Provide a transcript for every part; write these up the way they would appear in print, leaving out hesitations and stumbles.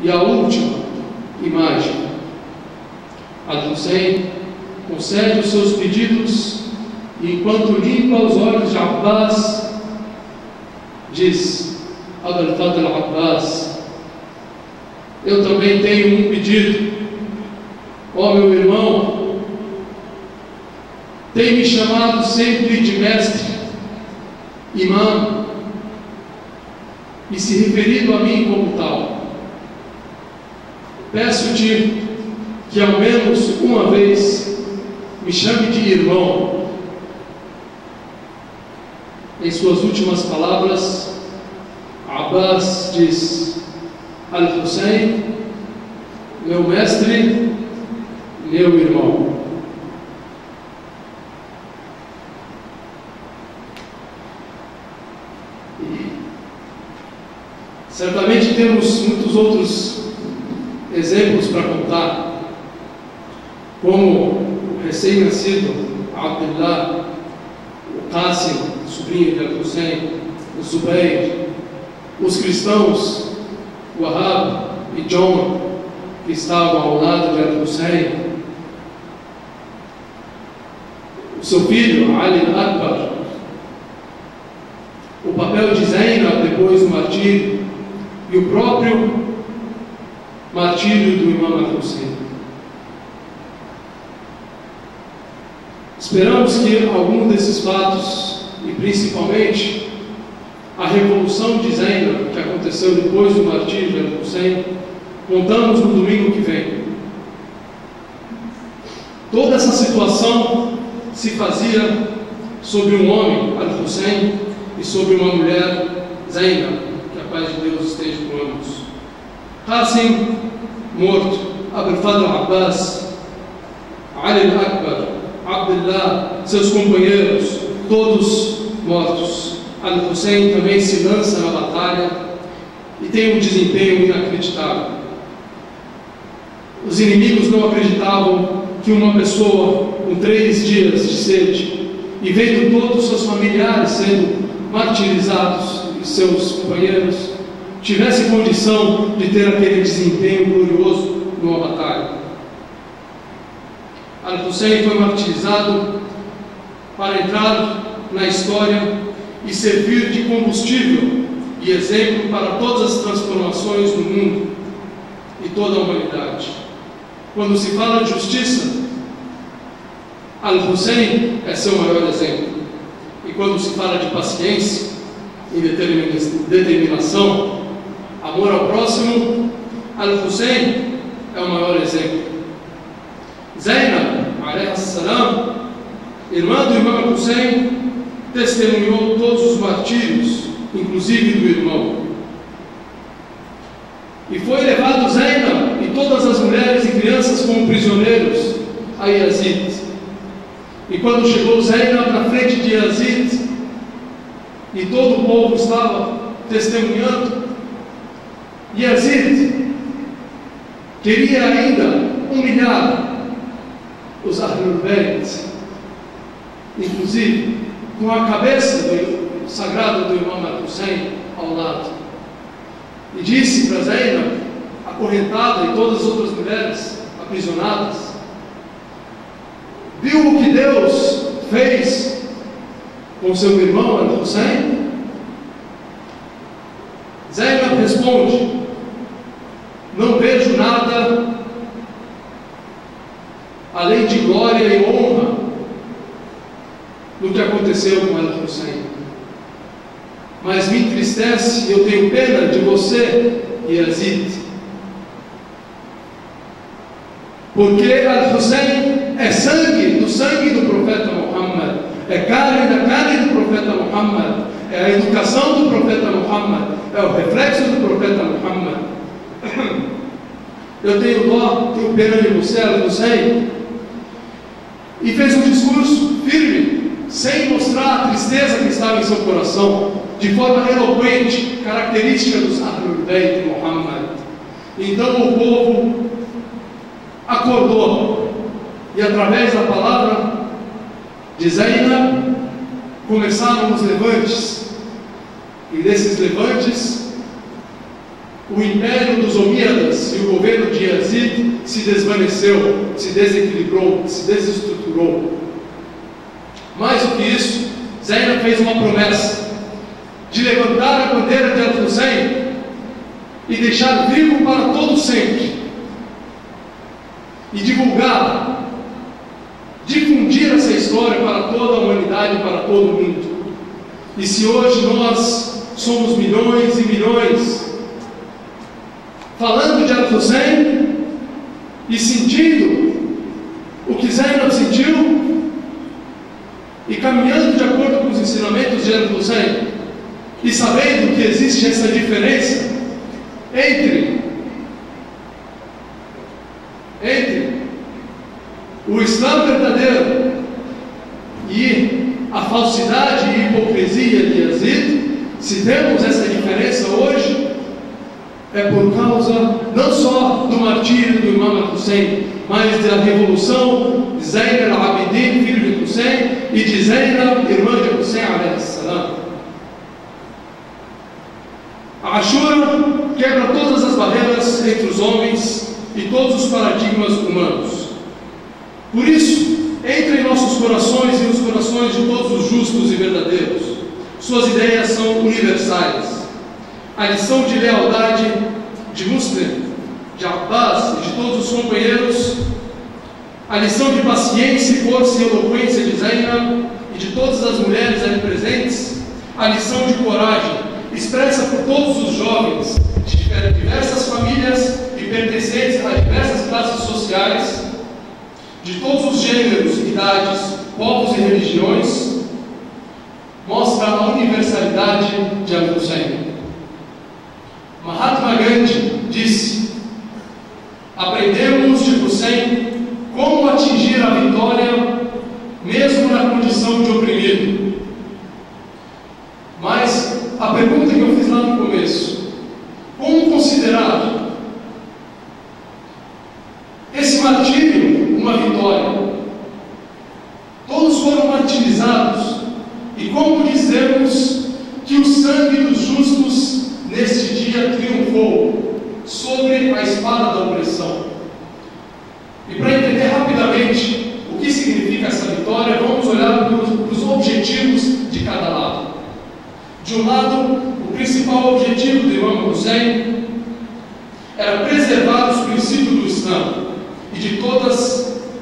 E a última imagem: Al-Hussein concede os seus pedidos e, enquanto limpa os olhos de Abbas, diz: Abul Fadl Abbas, eu também tenho um pedido. Ó meu irmão, tem me chamado sempre de mestre, imã, e se referido a mim como tal. Peço-te que ao menos uma vez me chame de irmão. Em suas últimas palavras, Abbas diz: Al-Hussein, meu mestre, meu irmão. Certamente temos muitos outros exemplos para contar, como o recém-nascido Abdullah, o Qasim, sobrinho de Al-Hussein, o Zubayr, os cristãos, Wahab e John, que estavam ao lado de Al-Hussein, o seu filho Ali al-Akbar, o papel de Zainab depois do martírio e o próprio martírio do Imam Al-Hussein. Esperamos que algum desses fatos, e principalmente a revolução de Zainab, que aconteceu depois do martírio de Al-Hussein, contamos no domingo que vem. Toda essa situação se fazia sobre um homem, Al-Hussein, e sobre uma mulher, Zainab, que a paz de Deus esteja com ambos. Qasim, morto, Abul Fadl Abbas, Ali al-Akbar, Abdullah, seus companheiros, todos mortos. Al-Hussein também se lança na batalha e tem um desempenho inacreditável. Os inimigos não acreditavam que uma pessoa com 3 dias de sede e vendo todos os seus familiares sendo martirizados e seus companheiros tivesse condição de ter aquele desempenho glorioso numa batalha. Al-Hussein foi martirizado para entrar na história e servir de combustível e exemplo para todas as transformações do mundo e toda a humanidade. Quando se fala de justiça, Al-Hussein é seu maior exemplo. E quando se fala de paciência e determinação, amor ao próximo, Al-Hussein é o maior exemplo. Zainab, alayha salam, irmã do Imam Hussein, testemunhou todos os martírios, inclusive do irmão. E foi levado Zainab e todas as mulheres e crianças como prisioneiros a Yazid. E quando chegou Zainab na frente de Yazid, e todo o povo estava testemunhando, Yazid queria ainda humilhar os Ahlul Bayt, inclusive com a cabeça do sagrado do Imam Al-Hussein ao lado. E disse para Zainab, acorrentada, e todas as outras mulheres aprisionadas: viu o que Deus fez com seu irmão Al-Hussein? Zainab responde: não vejo nada além de glória e honra no que aconteceu com Al-Hussein, mas me entristece e eu tenho pena de você, Yazid, porque Al-Hussein é sangue do sangue do profeta Muhammad, é carne da carne do profeta Muhammad, é a educação do profeta Muhammad, é o reflexo do profeta Muhammad. Eu tenho dó, tenho pena de você, Al-Hussein. E fez um discurso firme, sem mostrar a tristeza que estava em seu coração, de forma eloquente, característica dos Ahlul Bayt de Muhammad. Então o povo acordou, e através da palavra de Zainab começaram os levantes, e desses levantes o império dos Omíadas e o governo de Yazid se desvaneceu, se desequilibrou, se desestruturou. Mais do que isso, Zainab fez uma promessa de levantar a bandeira de Al-Hussein e deixar vivo para todo sempre, e divulgar, difundir essa história para toda a humanidade, para todo o mundo. E se hoje nós somos milhões e milhões falando de Al-Hussein e sentindo o que Zainab sentiu e caminhando de acordo com os ensinamentos de Al-Hussein e sabendo que existe essa diferença entre o Islã verdadeiro e a falsidade e hipocrisia de Yazid, se temos essa diferença hoje, é por causa não só do martírio do Imam Hussein, mas da revolução de Zayn al-Abidin, filho de Hussein, e de Zainab, irmã de Hussein alayhi salam. A Ashura quebra todas as barreiras entre os homens e todos os paradigmas humanos. Por isso, entra em nossos corações e nos corações de todos os justos e verdadeiros. Suas ideias são universais. A lição de lealdade de Muslim, de Abbas e de todos os companheiros, a lição de paciência, força e eloquência de Zainab e de todas as mulheres ali presentes, a lição de coragem expressa por todos os jovens de diversas famílias e pertencentes a diversas classes sociais, de todos os gêneros, idades, povos e religiões, mostra a universalidade de Al-Hussein. Mahatma Gandhi disse: aprendemos de Hussein como atingir a vitória mesmo na condição de oprimido. Mas a pergunta que eu fiz lá no começo: como considerar esse martírio uma vitória? Todos foram martirizados, e como dizemos que o sangue dos justos neste dia triunfou sobre a espada da opressão? E para entender rapidamente o que significa essa vitória, vamos olhar para os objetivos de cada lado. De um lado, o principal objetivo do Imam Hussein era preservar os princípios do Islã e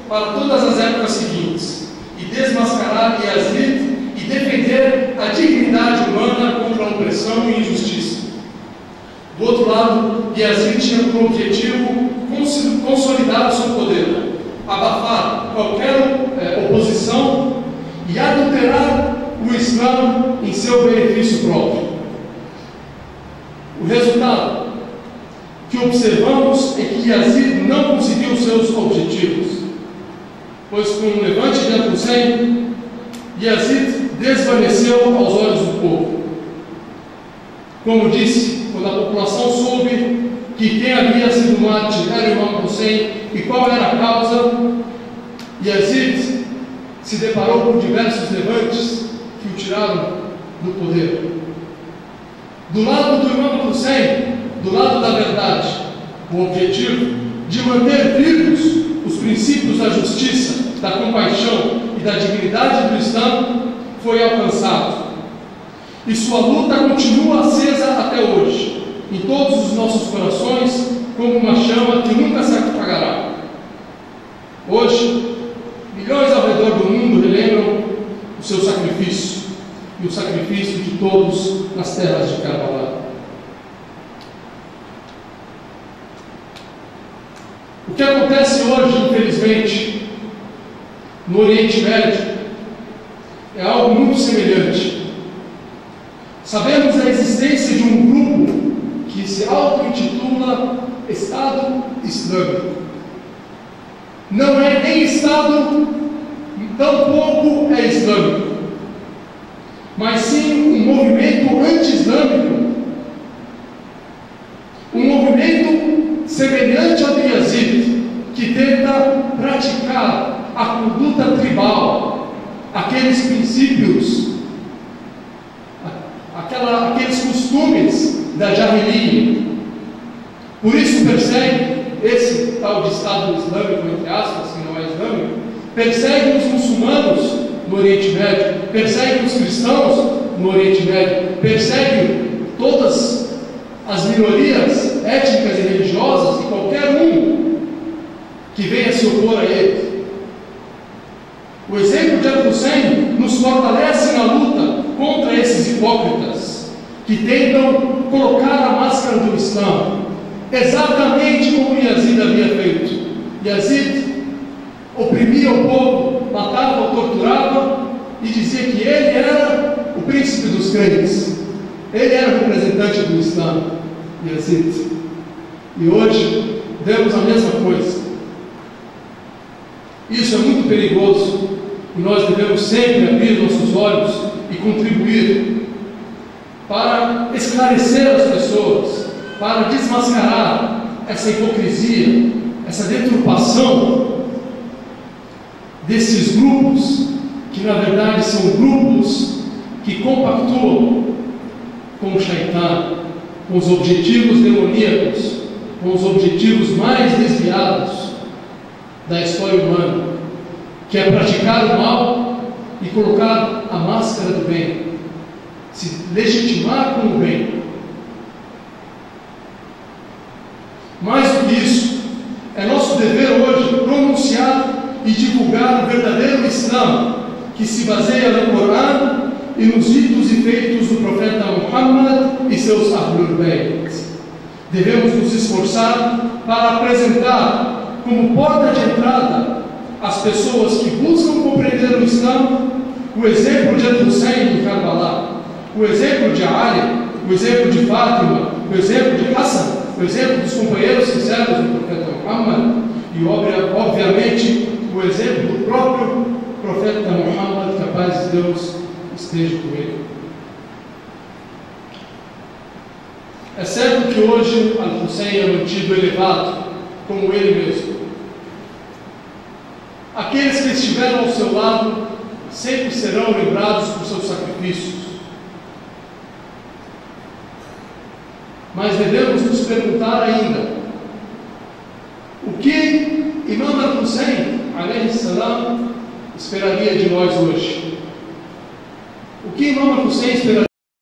para todas as épocas seguintes, e desmascarar Yazid e defender a dignidade humana contra a opressão e injustiça. Do outro lado, Yazid tinha como objetivo consolidar o seu poder, abafar qualquer oposição e adulterar o Islã em seu benefício próprio. O resultado que observamos é que Yazid não conseguiu seus objetivos, pois com o levante de Al-Hussein, Yazid desvaneceu aos olhos do povo. Como disse, quando a população soube que quem havia sido mártir era o Imam Hussein e qual era a causa, Yazid se deparou com diversos levantes que o tiraram do poder. Do lado do Imam Hussein, do lado da verdade, o objetivo de manter vivos os princípios da justiça, da compaixão e da dignidade do Islã foi alcançado. E sua luta continua acesa até hoje, em todos os nossos corações, como uma chama que nunca se apagará. Hoje, milhões ao redor do mundo relembram o seu sacrifício e o sacrifício de todos nas terras de Karbala. O que acontece hoje, infelizmente, no Oriente Médio é algo muito semelhante. Sabemos da existência de um grupo que se auto-intitula Estado Islâmico. Não é nem Estado, tampouco é islâmico, mas sim um movimento anti-islâmico, um movimento semelhante ao de Yazid, que tenta praticar a conduta tribal, aqueles princípios, aqueles costumes da Jahiliyyah, Por isso persegue esse tal de Estado Islâmico, entre aspas, que não é islâmico, persegue os muçulmanos no Oriente Médio, persegue os cristãos no Oriente Médio, persegue todas as minorias étnicas e religiosas e qualquer um que venha se opor a ele. O exemplo de Al-Hussein nos fortalece na luta contra esses hipócritas que tentam colocar a máscara do Islã, exatamente como Yazid havia feito. Yazid oprimia o povo, matava, torturava e dizia que ele era o príncipe dos crentes, ele era o representante do Islã, Yazid. E hoje vemos a mesma coisa. Isso é muito perigoso e nós devemos sempre abrir nossos olhos e contribuir para esclarecer as pessoas, para desmascarar essa hipocrisia, essa deturpação desses grupos, que na verdade são grupos que compactuam com o Shaitan, com os objetivos demoníacos, com os objetivos mais desviados da história humana, que é praticar o mal e colocar a máscara do bem, se legitimar com o bem. Mais do que isso, é nosso dever hoje pronunciar e divulgar o verdadeiro Islã, que se baseia no Corão e nos ditos e feitos do profeta Muhammad e seus Ahlul Bayt. Devemos nos esforçar para apresentar como porta de entrada às pessoas que buscam compreender o Islã o exemplo de Al-Hussein em Karbala, o exemplo de Ali, o exemplo de Fátima, o exemplo de Hassan, o exemplo dos companheiros sinceros do profeta Muhammad e, obviamente, o exemplo do próprio profeta Muhammad, que a paz de Deus esteja com ele. É certo que hoje Al-Hussein é mantido elevado, como ele mesmo. Aqueles que estiveram ao seu lado sempre serão lembrados por seus sacrifícios. Mas devemos nos perguntar ainda: o que Imam Al-Hussein, alayhi salam, esperaria de nós hoje? O que Imam Al-Hussein esperaria